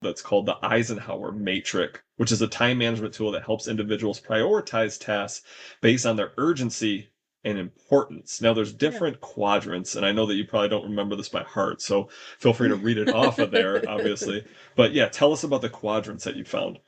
that's called the Eisenhower matrix, which is a time management tool that helps individuals prioritize tasks based on their urgency and importance. Now, there's Yeah. different quadrants, and I know that you probably don't remember this by heart, so feel free to read it off of there, obviously. But yeah, tell us about the quadrants that you found.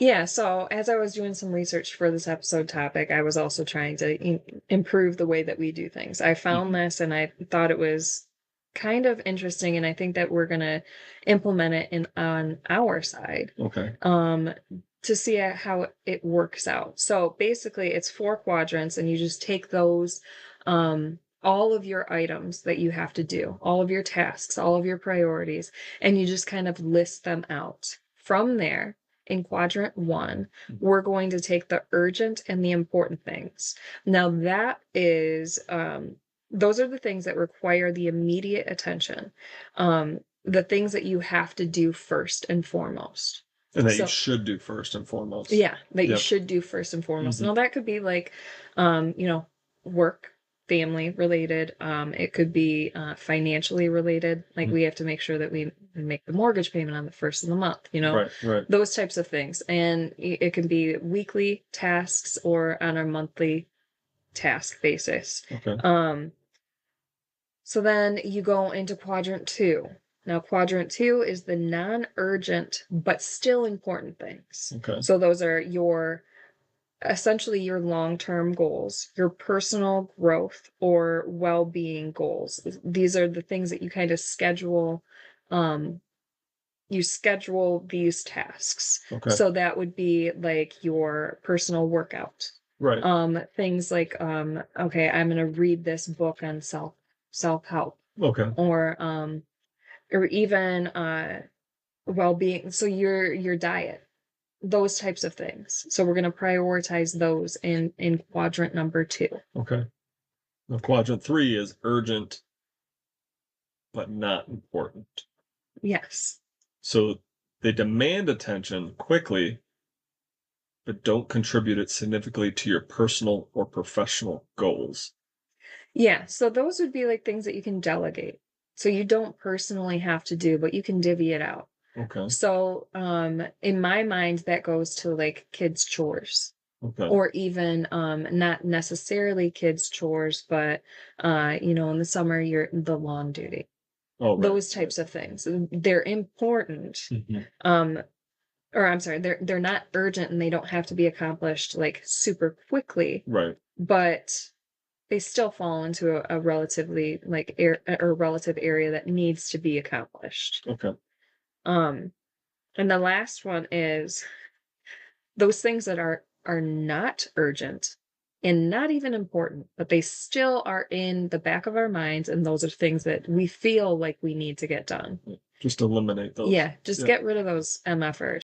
Yeah, so as I was doing some research for this episode topic, I was also trying to improve the way that we do things. I found Mhm. this and I thought it was kind of interesting, and I think that we're going to implement it in on our side Okay. um, to see how it works out. So basically, it's four quadrants, and you just take those, all of your items that you have to do, all of your tasks, all of your priorities, and you just kind of list them out. From there, in quadrant one, Mhm. we're going to take the urgent and the important things. Now, that is, those are the things that require the immediate attention, the things that you have to do first and foremost. And that you So, should do first and foremost. yeah, that you Yep. should do first and foremost. Hmm. Now, that could be like, you know, work, family related. It could be financially related. Like we have to make sure that we make the mortgage payment on the first of the month, Right, right. those types of things. And it can be weekly tasks or on a monthly task basis. Okay. Um, so then you go into quadrant two. Now, quadrant two is the non urgent but still important things. Okay. So those are your essentially your long-term goals, your personal growth or well-being goals. These are the things that you kind of schedule. You schedule these tasks. Okay. So that would be like your personal workout. Right. Things like okay, I'm going to read this book on self-help, Okay. or even well-being. So your diet, those types of things. So we're going to prioritize those in quadrant number two. Okay. Now, quadrant three is urgent but not important. Yes. So they demand attention quickly, but don't contribute it significantly to your personal or professional goals. Yeah, so those would be like things that you can delegate. So you don't personally have to do, but you can divvy it out. Okay. So in my mind that goes to like kids chores, Okay. or even not necessarily kids chores, but in the summer you're the lawn duty. Oh, right. Those types of things. They're important. Hmm. Um or I'm sorry, they're not urgent and they don't have to be accomplished like super quickly, Right. but they still fall into a relatively like or relative area that needs to be accomplished. Okay. Um and the last one is those things that are not urgent and not even important, but they still are in the back of our minds, and those are things that we feel like we need to get done. Just eliminate those. Yeah, just Yep. get rid of those MFers.